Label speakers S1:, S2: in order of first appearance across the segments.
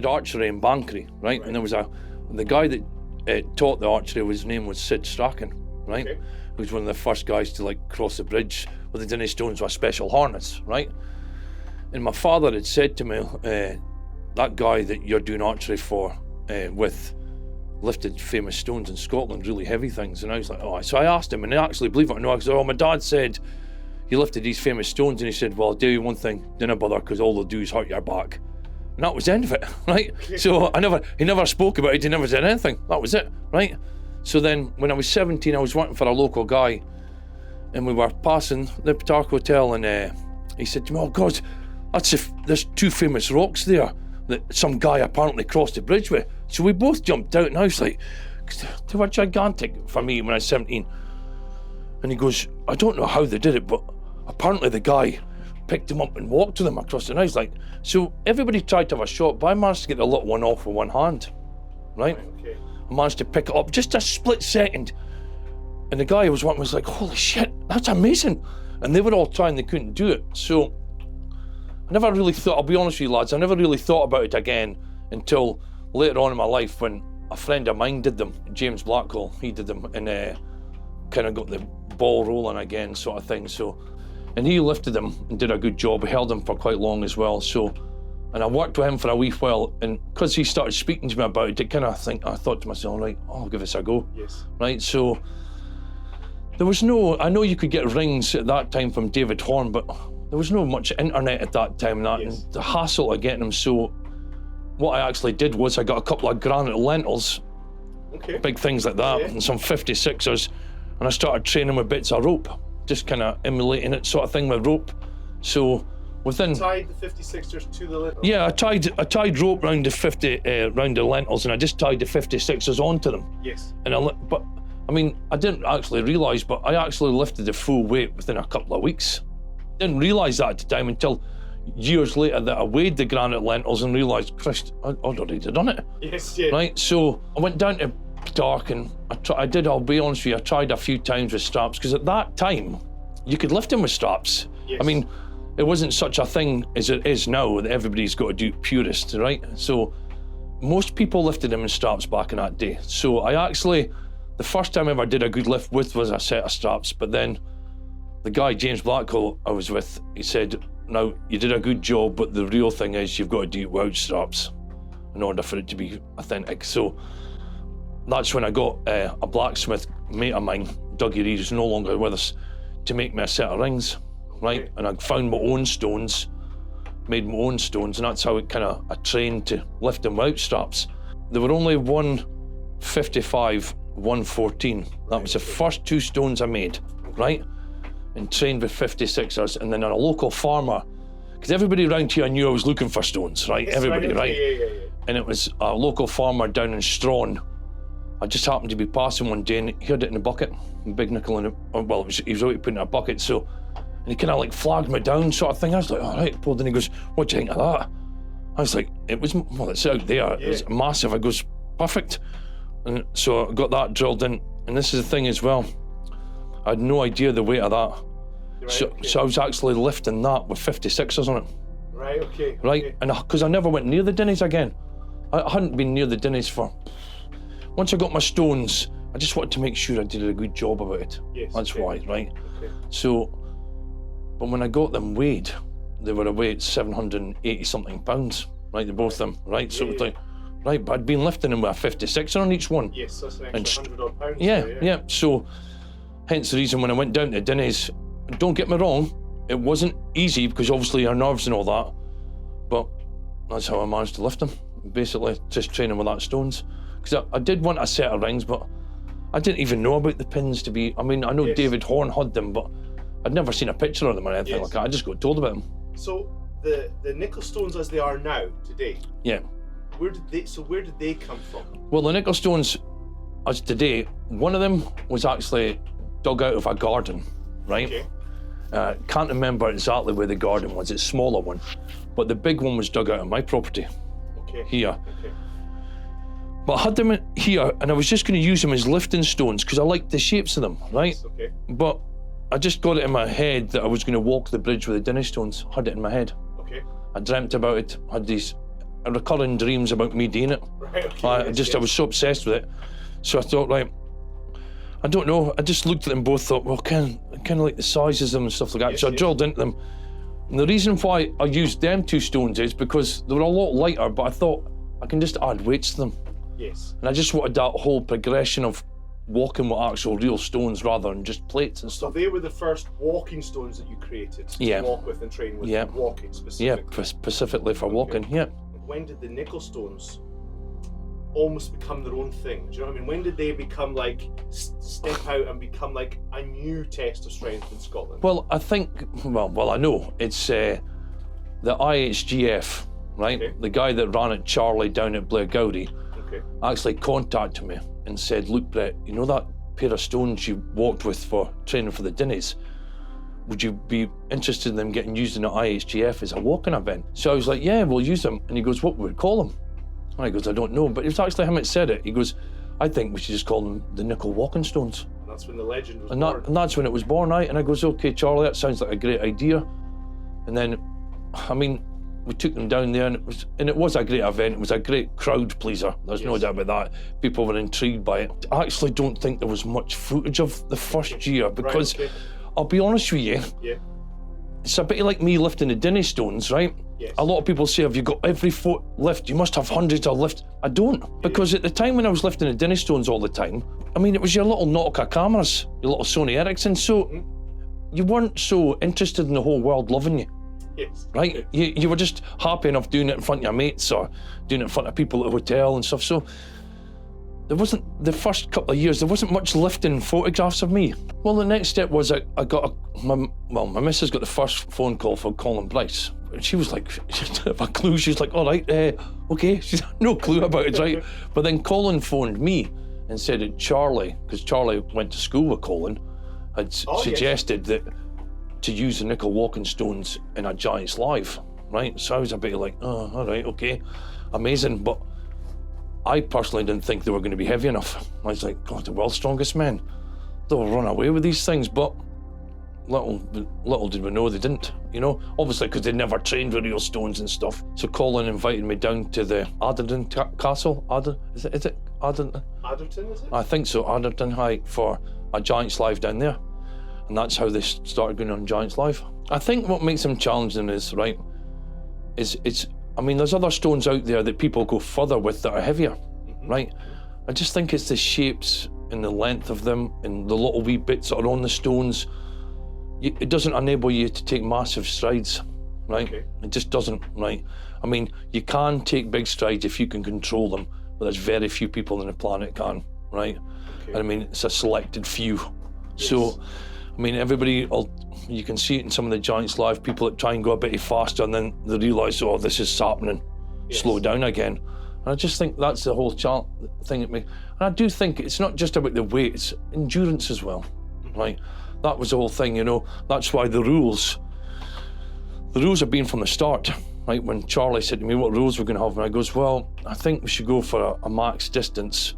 S1: did archery in Bankery, right? And there was the guy that taught the archery, his name was Sid Strachan, right?
S2: Okay.
S1: He was one of the first guys to like cross the bridge with the Dinnie stones with a special harness, right? And my father had said to me, that guy that you're doing archery for with lifted famous stones in Scotland, really heavy things. And I was like, oh, so I asked him, and actually, believe it or not, I said, oh, my dad said he lifted these famous stones, and he said, well, I'll tell you one thing, don't bother, because all they'll do is hurt your back. And that was the end of it, right? So he never spoke about it, he never said anything, that was it, right? So then, when I was 17, I was working for a local guy, and we were passing the Petarch Hotel, and he said to me, oh God, there's two famous rocks there that some guy apparently crossed the bridge with. So we both jumped out, and I was like, they were gigantic for me when I was 17. And he goes, I don't know how they did it, but apparently the guy picked him up and walked to them across it. And I was like, so everybody tried to have a shot, but I managed to get the little one off with one hand, right?
S2: Okay.
S1: I managed to pick it up just a split second. And the guy who was watching was like, holy shit, that's amazing. And they were all trying, they couldn't do it. So I never really thought, I'll be honest with you lads, I never really thought about it again until later on in my life when a friend of mine did them, James Blackwell, he did them, and kind of got the ball rolling again, sort of thing. So, and he lifted them and did a good job. He held them for quite long as well. So, and I worked with him for a wee while, and because he started speaking to me about it, I thought to myself, right, I'll give this a go.
S2: Yes.
S1: Right, so there was no, I know you could get rings at that time from David Horn, but there was no much internet at that time,
S2: Yes.
S1: and the hassle of getting them. So what I actually did was I got a couple of granite lentils,
S2: Okay.
S1: big things like that,
S2: Yeah.
S1: and some 56ers, and I started training with bits of rope, just kind of emulating it sort of thing with rope. So within...
S2: Tied the 56ers to the lintels?
S1: Yeah, I tied rope round the round the lentils, and I just tied the 56ers onto them.
S2: Yes.
S1: And but I mean, I didn't actually realise, but I actually lifted the full weight within a couple of weeks. Didn't realise that at the time until years later that I weighed the granite lentils and realised, Christ, I'd already done it.
S2: Yes, yeah.
S1: Right, so I went down to Petarch, and I'll be honest with you, I tried a few times with straps, because at that time, you could lift them with straps.
S2: Yes.
S1: I mean, it wasn't such a thing as it is now, that everybody's got to do purist, right? So most people lifted them in straps back in that day. So I actually, the first time I ever did a good lift with was a set of straps, but then the guy, James Blackwell, I was with, he said, now, you did a good job, but the real thing is you've got to do it without straps in order for it to be authentic. So that's when I got a blacksmith mate of mine, Dougie Reed, who's no longer with us, to make me a set of rings, right?
S2: Okay.
S1: And I found my own stones, made my own stones, and that's how I trained to lift them without straps. There were only 155, 114. That was the first two stones I made, right? And trained with 56ers, and then a local farmer, because everybody around here knew I was looking for stones, right?
S2: Yes,
S1: Everybody,
S2: okay,
S1: right?
S2: Yeah.
S1: And it was a local farmer down in Strawn. I just happened to be passing one day, and he had it in a bucket, a big nickel in it. Well, he was out putting it in a bucket, so, and he kind of like flagged me down, sort of thing. I was like, all right, pulled in. He goes, what do you think of that? I was like, well, it's out there.
S2: Yeah.
S1: It was massive. I goes, perfect. And so I got that drilled in, and this is the thing as well. I had no idea the weight of that.
S2: Right,
S1: So I was actually lifting that with 56ers on it,
S2: Right, okay.
S1: right?
S2: Okay.
S1: And because I never went near the Dinnies again. I hadn't been near the Dinnies for... Once I got my stones, I just wanted to make sure I did a good job about it.
S2: Yes,
S1: That's
S2: okay.
S1: why, right?
S2: Okay.
S1: So, but when I got them weighed, they were a weight 780 something pounds, right? The both of them, right? So it was like, right, but I'd been lifting them with a 56er on each one.
S2: Yes, that's an
S1: And
S2: extra 100 odd pounds.
S1: Yeah,
S2: there,
S1: yeah. So, hence the reason when I went down to Dinnies, don't get me wrong, it wasn't easy because obviously your nerves and all that, but that's how I managed to lift them. Basically, just training with that stones. Because I did want a set of rings, but I didn't even know about the pins to be. I mean, I know
S2: Yes.
S1: David Horn had them, but I'd never seen a picture of them or anything
S2: Yes.
S1: like that. I just got told about them.
S2: So the nickel stones as they are now today,
S1: Yeah.
S2: where did they come from?
S1: Well, the nickel stones, as today, one of them was actually dug out of a garden, right?
S2: Okay.
S1: Can't remember exactly where the garden was. It's a smaller one, but the big one was dug out of my property
S2: Okay.
S1: here.
S2: Okay.
S1: But I had them here, and I was just going to use them as lifting stones because I liked the shapes of them, right?
S2: Yes, okay.
S1: But I just got it in my head that I was going to walk the bridge with the Dinnie stones. Had it in my head.
S2: Okay.
S1: I dreamt about it. Had these recurring dreams about me doing it.
S2: Right, okay,
S1: I
S2: yes.
S1: was so obsessed with it. So I thought, right, I don't know. I just looked at them both, thought, well, kind of like the sizes of them and stuff like that.
S2: Yes,
S1: So I
S2: yes.
S1: drilled into them. And the reason why I used them 2 stones is because they were a lot lighter, but I thought I can just add weights to them.
S2: Yes.
S1: And I just wanted that whole progression of walking with actual real stones rather than just plates and
S2: So
S1: stuff.
S2: they were the first walking stones that you created to
S1: Yeah.
S2: walk with and train with,
S1: Yeah.
S2: walking
S1: Yeah,
S2: specifically.
S1: specifically for walking, yeah.
S2: When did the Nicol stones almost become their own thing? Do you know what I mean? When did they become like, step out and become like a new test of strength in Scotland?
S1: Well, I think, well, I know. It's the IHGF, right?
S2: Okay.
S1: The guy that ran it, Charlie, down at Blairgowrie,
S2: Okay.
S1: actually contacted me and said, look, Brett, you know that pair of stones you walked with for training for the Dinnies? Would you be interested in them getting used in the IHGF as a walking event? So I was like, yeah, we'll use them. And he goes, what would we call them? And I goes, I don't know. But it was actually him that said it. He goes, I think we should just call them the Nicol Walking Stones.
S2: And that's when the legend was
S1: And
S2: born.
S1: that's when it was born, right? And I goes, okay, Charlie, that sounds like a great idea. And then, I mean, we took them down there, and it was a great event. It was a great crowd pleaser. There's no
S2: Yes.
S1: doubt about that. People were intrigued by it. I actually don't think there was much footage of the first year because,
S2: okay.
S1: I'll be honest with you,
S2: Yeah.
S1: it's a bit like me lifting the Dinnie stones, right?
S2: Yes.
S1: A lot of people say, have you got every foot lift? You must have hundreds of lift. I don't, because at the time when I was lifting the Dinnie stones all the time, I mean, it was your little Nautica cameras, your little Sony Ericsson, so you weren't so interested in the whole world loving you,
S2: Yes.
S1: right? You were just happy enough doing it in front of your mates or doing it in front of people at the hotel and stuff, so there wasn't, the first couple of years, there wasn't much lifting photographs of me. Well, the next step was I got my missus got the first phone call from Colin Bryce. And she was like, she didn't have a clue. She was like, all right, okay. She had no clue about it, right? But then Colin phoned me and said that Charlie, because Charlie went to school with Colin, had suggested that to use the Nicol Walking Stones in a Giants Live, right? So I was a bit like, oh, all right, okay, amazing. But I personally didn't think they were going to be heavy enough. I was like, God, the world's strongest men, they'll run away with these things. But little did we know they didn't, you know, obviously because they never trained with real stones and stuff. So Colin invited me down to the Adderton Castle. Is it Adderton?
S2: Adderton, is it?
S1: I think so, Adderton High, for a Giants Live down there. And that's how they started going on Giants Live. I think what makes them challenging is, right, I mean, there's other stones out there that people go further with that are heavier, right? I just think it's the shapes and the length of them and the little wee bits that are on the stones. It doesn't enable you to take massive strides, right?
S2: Okay.
S1: It just doesn't, right? I mean, you can take big strides if you can control them, but there's very few people on the planet can, right?
S2: Okay.
S1: And I mean, it's a selected few.
S2: Yes.
S1: So, I mean, you can see it in some of the Giants Live, people that try and go a bit faster and then they realise, oh, this is happening, slow down again. And I just think that's the whole thing at me. And I do think it's not just about the weight, it's endurance as well, right? That was the whole thing, you know. That's why the rules have been from the start, right? When Charlie said to me what rules we're going to have, and I goes, well, I think we should go for a max distance.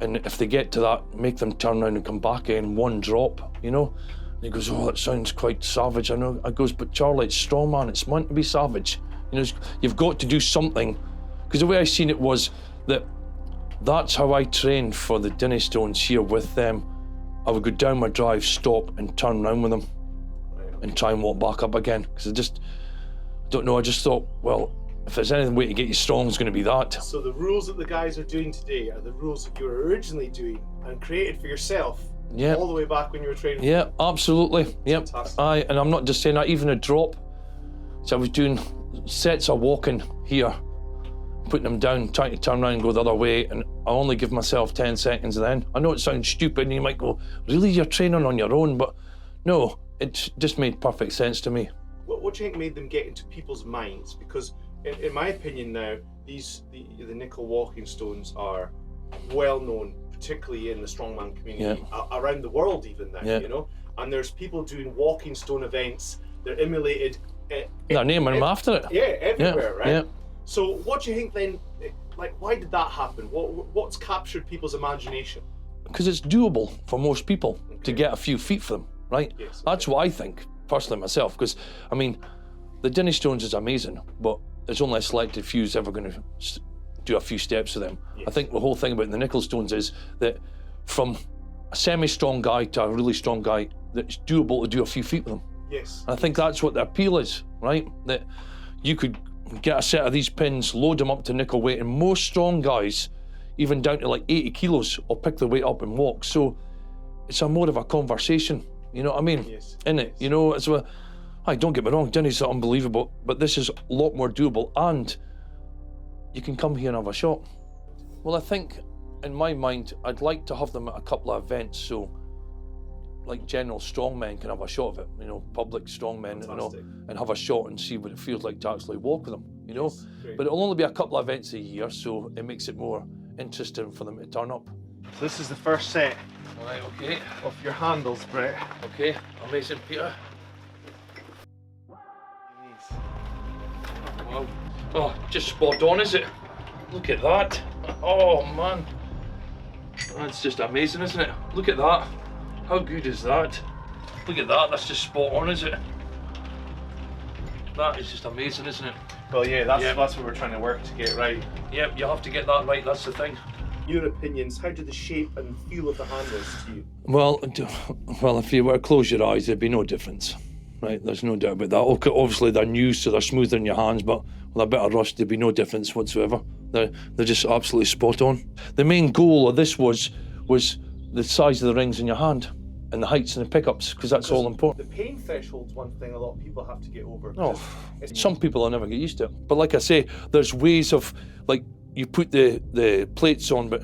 S1: And if they get to that, make them turn around and come back in one drop, you know? And he goes, oh, that sounds quite savage. I know. I goes, but Charlie, it's Strongman. It's meant to be savage. You know, you've got to do something. Because the way I seen it was that's how I trained for the Dinnie Stones here with them. I would go down my drive, stop, and turn around with them and try and walk back up again. Because I don't know, I just thought, well, if there's any way to get you strong, it's going to be that.
S2: So the rules that the guys are doing today are the rules that you were originally doing and created for yourself all the way back when you were training?
S1: Yeah, absolutely. Yep.
S2: Fantastic.
S1: And I'm not just saying that, even a drop. So I was doing sets of walking here, putting them down, trying to turn around and go the other way, and I only give myself 10 seconds then. I know it sounds stupid and you might go, really, you're training on your own? But no, it just made perfect sense to me.
S2: What do you think made them get into people's minds? Because in my opinion now, the Nicol Walking Stones are well known, particularly in the Strongman community, around the world even now, you know? And there's people doing walking stone events, they're emulated.
S1: They're naming them after it.
S2: Yeah, everywhere, right?
S1: Yeah.
S2: So what do you think then, like, why did that happen? What's captured people's imagination?
S1: Because it's doable for most people to get a few feet for them, right?
S2: Yes,
S1: That's what I think, personally myself, because, I mean, the Dinnie Stones is amazing, but there's only a selected few who's ever going to do a few steps of them.
S2: Yes.
S1: I think the whole thing about the Nicol stones is that from a semi-strong guy to a really strong guy, that it's doable to do a few feet with them.
S2: Yes.
S1: And I think that's what the appeal is, right? That you could get a set of these pins, load them up to nickel weight, and most strong guys, even down to like 80 kilos, will pick their weight up and walk. So it's a more of a conversation, you know what I mean?
S2: Yes.
S1: In it, you know, it's a, don't get me wrong, Dinny's unbelievable, but this is a lot more doable, and you can come here and have a shot. Well, I think in my mind, I'd like to have them at a couple of events, so like general strongmen can have a shot of it, you know, public strongmen, you know, and have a shot and see what it feels like to actually walk with them, you know.
S2: Yes,
S1: but it'll only be a couple of events a year, so it makes it more interesting for them to turn up.
S2: So this is the first set
S1: Right, okay.
S2: of your handles, Brett.
S1: Okay, amazing, Peter. Wow. Oh, just spot on, is it? Look at that. Oh, man. That's just amazing, isn't it? Look at that. How good is that? Look at that, that's just spot on, is it? That is just amazing, isn't it?
S2: Well, yeah, that's what we're trying to work to get right.
S1: Yep, you have to get that right, that's the thing.
S2: Your opinions, how do the shape and feel of the handles to you?
S1: Well, if you were to close your eyes, there'd be no difference, right? There's no doubt about that. Okay, obviously, they're new, so they're smoother in your hands, but with a bit of rust, there'd be no difference whatsoever. They're just absolutely spot on. The main goal of this was the size of the rings in your hand and the heights and the pickups, because that's all important.
S2: The pain threshold's one thing a lot of people have to get over.
S1: Oh, some people will never get used to it. But like I say, there's ways of, like, you put the plates on, but